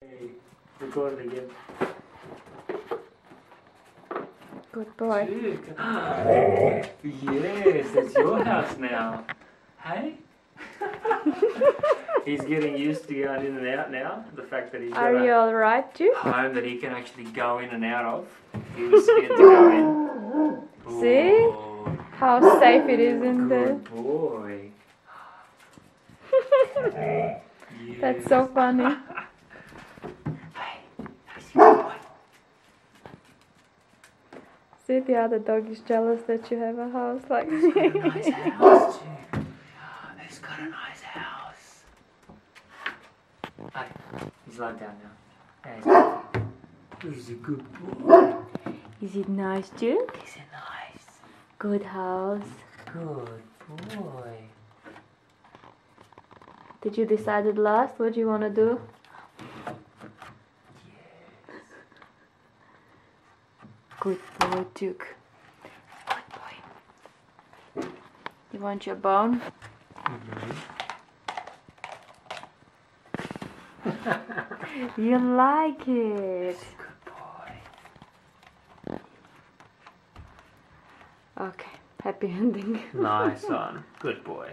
Hey, record it again. Good boy. Duke. Yes, it's your house now. Hey? He's getting used to going in and out now. The fact that he's got Are you a alright, Duke? home that he can actually go in and out of. He was scared to go in. See? Ooh, How safe it is in there. good boy. That's Yes. so funny. Hey, that's your boy. See, the other dog is jealous that you have a house like He's got a nice house too. He's got a nice house. Hey, he's lying down now. Yeah, he's a good boy. Is it nice, Duke? He's a nice, Good house. good boy. Did you decide at last what you want to do? Yes. Good boy, Duke. Good boy. You want your bone? You like it. Good boy. Okay, happy ending. Nice one. Good boy.